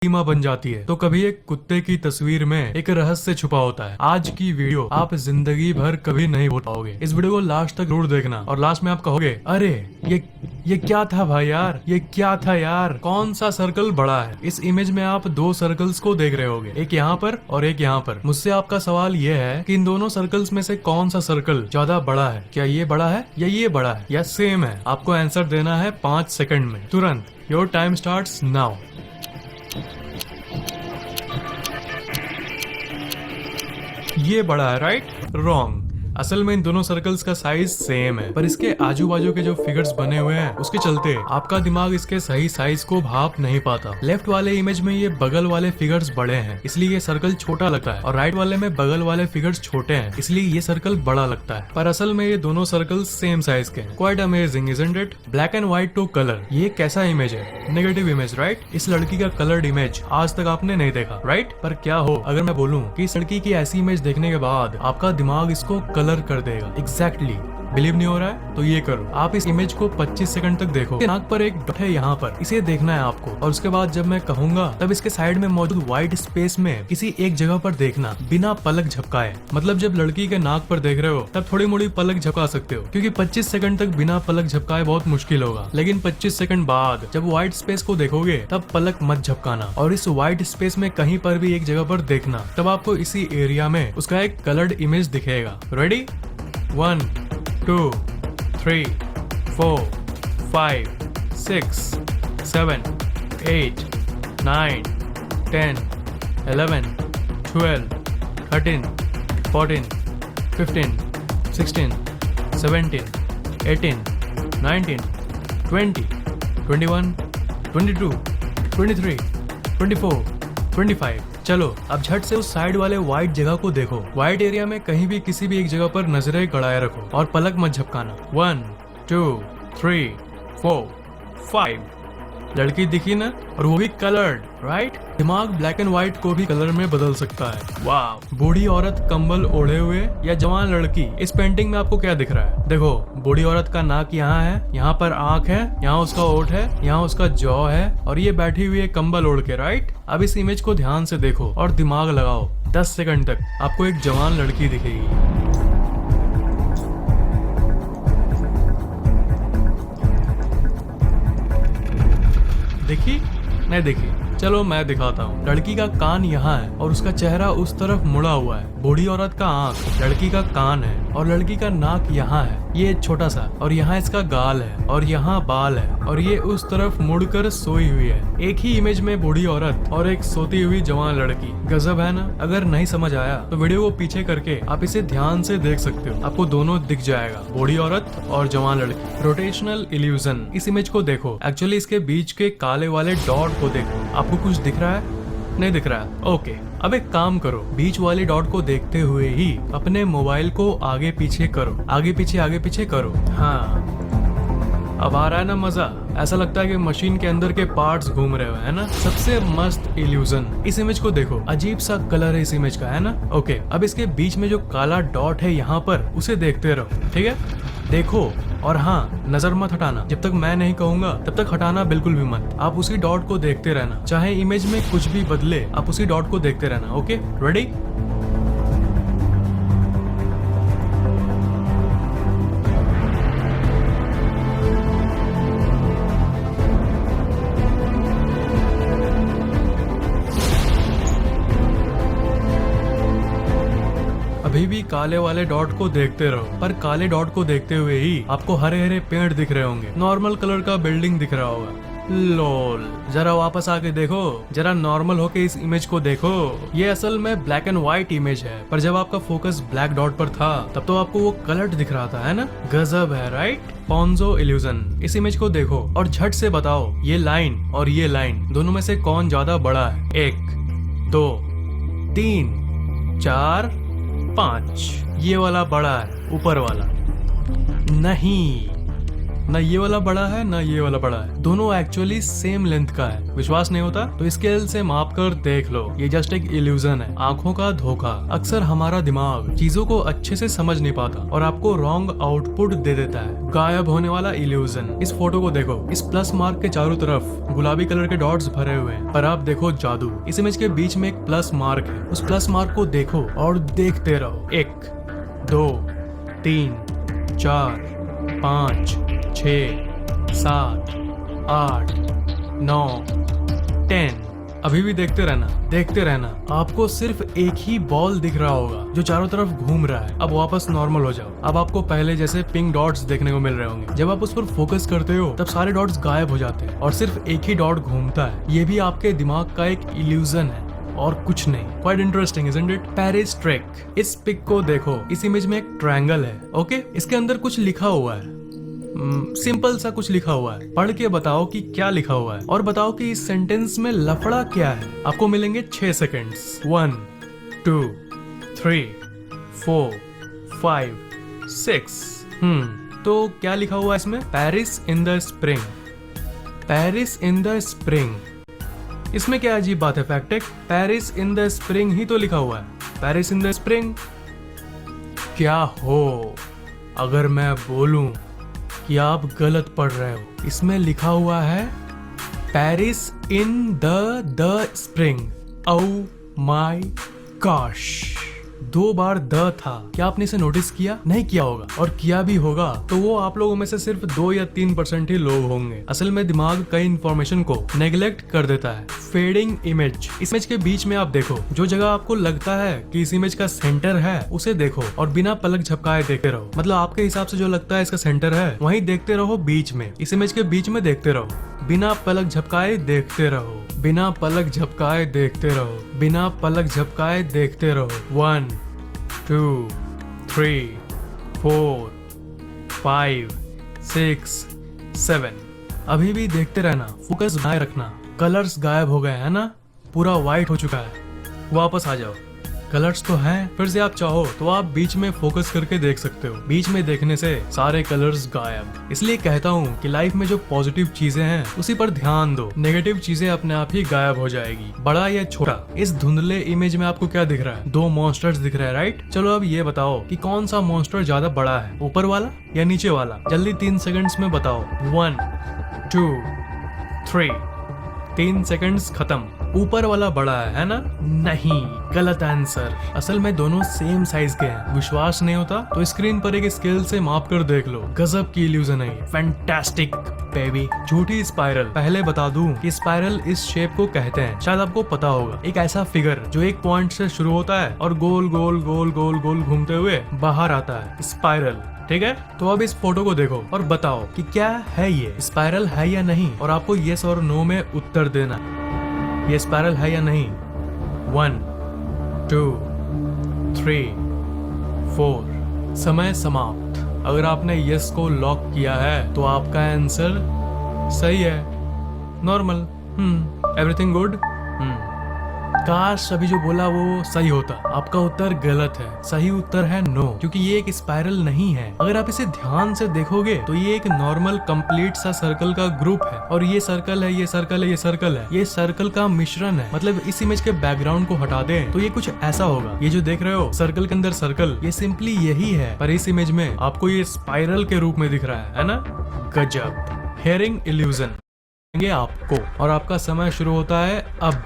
सीमा बन जाती है तो कभी एक कुत्ते की तस्वीर में एक रहस्य छुपा होता है। आज की वीडियो आप जिंदगी भर कभी नहीं भूल पाओगे। इस वीडियो को लास्ट तक जरूर देखना और लास्ट में आप कहोगे, अरे ये क्या था भाई यार, ये क्या था यार, कौन सा सर्कल बड़ा है। इस इमेज में आप दो सर्कल्स को देख रहे होगे, एक यहाँ पर और एक यहाँ पर। मुझसे आपका सवाल ये है कि इन दोनों सर्कल्स में से कौन सा सर्कल ज्यादा बड़ा है। क्या ये बड़ा है या ये बड़ा है या सेम है? आपको आंसर देना है 5 सेकंड में, तुरंत। Your time starts now. ये बड़ा है, राइट? रॉन्ग। असल में इन दोनों सर्कल्स का साइज सेम है, पर इसके आजू बाजू के जो फिगर्स बने हुए हैं उसके चलते आपका दिमाग इसके सही साइज को भाप नहीं पाता। लेफ्ट वाले इमेज में ये बगल वाले फिगर्स बड़े हैं, इसलिए ये सर्कल छोटा लगता है, और राइट वाले में बगल वाले फिगर्स छोटे हैं, इसलिए ये सर्कल बड़ा लगता है। पर असल में ये दोनों सर्कल्स सेम साइज के हैं। Quite amazing, isn't it? Black and white to colour, ये कैसा इमेज है? Negative image, right? इस लड़की का कलर्ड इमेज आज तक आपने नहीं देखा, राइट? पर क्या हो अगर मैं बोलूं कि इस लड़की की ऐसी इमेज देखने के बाद आपका दिमाग इसको कलर कर देगा। एग्जैक्टली। बिलीव नहीं हो रहा है तो ये करो, आप इस इमेज को 25 सेकंड तक देखो। नाक पर एक डॉट है यहाँ पर, इसे देखना है आपको, और उसके बाद जब मैं कहूंगा तब इसके साइड में मौजूद व्हाइट स्पेस में किसी एक जगह पर देखना, बिना पलक झपकाए। मतलब जब लड़की के नाक पर देख रहे हो तब थोड़ी मोड़ी पलक झपका सकते हो, क्योंकि 25 सेकंड तक बिना पलक झपकाए बहुत मुश्किल होगा। लेकिन 25 सेकंड बाद जब व्हाइट स्पेस को देखोगे तब पलक मत झपकाना, और इस व्हाइट स्पेस में कहीं पर भी एक जगह पर देखना, तब आपको इसी एरिया में उसका एक कलर्ड इमेज दिखेगा। रेडी? 1 2 3 4 5 6 7 8 9 10 11 12 13 14 15 16 17 18 19 20 21 22 23 24 25। चलो अब झट से उस साइड वाले व्हाइट जगह को देखो। व्हाइट एरिया में कहीं भी किसी भी एक जगह पर नजरें गड़ाए रखो और पलक मत झपकाना। 1 2 3 4 5। लड़की दिखी ना? और वो भी कलर्ड, राइट? दिमाग ब्लैक एंड व्हाइट को भी कलर में बदल सकता है। वाह! बूढ़ी औरत कंबल ओढ़े हुए या जवान लड़की, इस पेंटिंग में आपको क्या दिख रहा है? देखो, बूढ़ी औरत का नाक यहाँ है, यहाँ पर आंख है, यहाँ उसका ओठ है, यहाँ उसका जॉ है, और ये बैठी हुई है कंबल ओढ़ के, राइट? अब इस इमेज को ध्यान से देखो और दिमाग लगाओ। 10 सेकंड तक आपको एक जवान लड़की दिखेगी। देखी? नहीं देखी? चलो मैं दिखाता हूँ। लड़की का कान यहाँ है और उसका चेहरा उस तरफ मुड़ा हुआ है। बूढ़ी औरत का आंख लड़की का कान है, और लड़की का नाक यहाँ है, ये छोटा सा, और यहाँ इसका गाल है, और यहाँ बाल है, और ये उस तरफ मुड़कर सोई हुई है। एक ही इमेज में बूढ़ी औरत और एक सोती हुई जवान लड़की। गजब है ना? अगर नहीं समझ आया तो वीडियो को पीछे करके आप इसे ध्यान से देख सकते हो, आपको दोनों दिख जाएगा, बूढ़ी औरत और जवान लड़की। रोटेशनल इल्यूजन, इस इमेज को देखो। एक्चुअली इसके बीच के काले वाले डॉट को देखो। आपको कुछ दिख रहा है? नहीं दिख रहा है? ओके। अब एक काम करो, बीच वाले डॉट को देखते हुए ही अपने मोबाइल को आगे पीछे करो, आगे पीछे करो। हाँ, अब आ रहा है ना मजा? ऐसा लगता है कि मशीन के अंदर के पार्ट्स घूम रहे हो, है ना? सबसे मस्त इल्यूजन। इस इमेज को देखो, अजीब सा कलर है इस इमेज का, है ना? ओके, अब इसके बीच में जो काला डॉट है यहाँ पर, उसे देखते रहो, ठीक है? देखो, और हाँ, नजर मत हटाना। जब तक मैं नहीं कहूंगा तब तक हटाना बिल्कुल भी मत। आप उसी डॉट को देखते रहना, चाहे इमेज में कुछ भी बदले, आप उसी डॉट को देखते रहना। Okay, ready? अभी भी काले वाले डॉट को देखते रहो, पर काले डॉट को देखते हुए ही आपको हरे हरे पेड़ दिख रहे होंगे, नॉर्मल कलर का बिल्डिंग दिख रहा होगा। लोल, जरा वापस आके देखो, जरा नॉर्मल होके इस इमेज को देखो। ये असल में ब्लैक एंड व्हाइट इमेज है, पर जब आपका फोकस ब्लैक डॉट पर था तब तो आपको वो कलर्ड दिख रहा था, है ना? गजब है, राइट? पोंजो इल्यूजन। इस इमेज को देखो और झट से बताओ, ये लाइन और ये लाइन दोनों में से कौन ज्यादा बड़ा है? 1 2 3 4 5। ये वाला बड़ा है, ऊपर वाला नहीं। ना ये वाला बड़ा है ना ये वाला बड़ा है, दोनों एक्चुअली सेम लेंथ का है। विश्वास नहीं होता तो स्केल से माप कर देख लो, ये जस्ट एक इल्यूजन है, आंखों का धोखा। अक्सर हमारा दिमाग चीजों को अच्छे से समझ नहीं पाता और आपको रॉन्ग आउटपुट दे देता है। गायब होने वाला इल्यूजन। इस फोटो को देखो, इस प्लस मार्क के चारों तरफ गुलाबी कलर के डॉट्स भरे हुए हैं, पर आप देखो जादू। इस इमेज के बीच में एक प्लस मार्क है, उस प्लस मार्क को देखो और देखते रहो। 1 2 3 4 5 6 7 8 9 10। अभी भी देखते रहना, देखते रहना। आपको सिर्फ एक ही बॉल दिख रहा होगा जो चारों तरफ घूम रहा है। अब वापस नॉर्मल हो जाओ। अब आपको पहले जैसे पिंक डॉट्स देखने को मिल रहे होंगे। जब आप उस पर फोकस करते हो तब सारे डॉट्स गायब हो जाते हैं और सिर्फ एक ही डॉट घूमता है। ये भी आपके दिमाग का एक इल्यूजन है और कुछ नहीं। Quite interesting isn't it? Paris track. इस पिक को देखो, इस इमेज में एक ट्रायंगल है, ओके? इसके अंदर कुछ लिखा हुआ है, सिंपल सा कुछ लिखा हुआ है। पढ़ के बताओ कि क्या लिखा हुआ है और बताओ कि इस सेंटेंस में लफड़ा क्या है। आपको मिलेंगे 6 सेकेंड्स। 1 2 3 4 5 6। तो क्या लिखा हुआ है इसमें? Paris in the spring. Paris in the spring. इसमें क्या अजीब बात है? Fact, Paris in the spring ही तो लिखा हुआ है। Paris in the spring. क्या हो अगर मैं बोलूं कि आप गलत पढ़ रहे हो? इसमें लिखा हुआ है Paris in the spring. Oh my gosh, 2 bar the था। क्या आपने इसे नोटिस किया? नहीं किया होगा, और किया भी होगा तो वो आप लोगों में से सिर्फ 2 या 3% ही लोग होंगे। असल में दिमाग कई इंफॉर्मेशन को नेग्लेक्ट कर देता है। Fading image. इस इमेज के बीच में आप देखो, जो जगह आपको लगता है कि इस इमेज का सेंटर है उसे देखो और बिना पलक झपकाए देखते रहो। मतलब आपके हिसाब से जो लगता है इसका सेंटर है वहीं देखते रहो, बीच में, इस इमेज के बीच में देखते रहो। बिना पलक झपकाए देखते रहो, बिना पलक झपकाए देखते रहो, बिना पलक झपकाए देखते रहो। 1 2 3 4 5 6 7। अभी भी देखते रहना, फोकस बनाए रखना। कलर्स गायब हो गए है ना, पूरा व्हाइट हो चुका है। वापस आ जाओ। कलर्स तो हैं, फिर से आप चाहो तो आप बीच में फोकस करके देख सकते हो। बीच में देखने से सारे कलर्स गायब। इसलिए कहता हूँ कि लाइफ में जो पॉजिटिव चीजें हैं उसी पर ध्यान दो, नेगेटिव चीजें अपने आप ही गायब हो जाएगी, बड़ा या छोटा। इस धुंधले इमेज में आपको क्या दिख रहा है? 2 मॉन्स्टर्स दिख रहे हैं, राइट? चलो अब ये बताओ कि कौन सा मॉन्स्टर ज्यादा बड़ा है, ऊपर वाला या नीचे वाला? जल्दी 3 सेकंड्स में बताओ। 1 2 3। 3 सेकंड्स खत्म। ऊपर वाला बड़ा है ना? नहीं, गलत आंसर। असल में दोनों सेम साइज के हैं। विश्वास नहीं होता तो स्क्रीन पर एक स्केल से माप कर देख लो। गजब की इल्यूजन है, फैंटास्टिक बेबी। झूठी स्पाइरल। पहले बता दूं कि स्पाइरल इस शेप को कहते हैं, शायद आपको पता होगा। एक ऐसा फिगर जो एक पॉइंट से शुरू होता है और गोल गोल गोल गोल गोल घूमते हुए बाहर आता है, स्पाइरल। ठीक है, तो अब इस फोटो को देखो और बताओ कि क्या है ये, स्पाइरल है या नहीं, और आपको यस और नो में उत्तर देना। ये स्पाइरल है या नहीं? 1 2 3 4। समय समाप्त। अगर आपने यस को लॉक किया है तो आपका आंसर सही है। नॉर्मल। Everything good. काश अभी जो बोला वो सही होता। आपका उत्तर गलत है, सही उत्तर है नो, क्योंकि ये एक स्पाइरल नहीं है। अगर आप इसे ध्यान से देखोगे तो ये एक नॉर्मल कंप्लीट सा सर्कल का ग्रुप है, और ये सर्कल है, ये सर्कल है, ये सर्कल है, ये सर्कल का मिश्रण है। मतलब इस इमेज के बैकग्राउंड को हटा दें तो ये कुछ ऐसा होगा। ये जो देख रहे हो सर्कल के अंदर सर्कल, ये सिंपली यही है, पर इस इमेज में आपको ये स्पाइरल के रूप में दिख रहा है ना? गजब। हेयरिंग इल्यूजन आपको, और आपका समय शुरू होता है अब।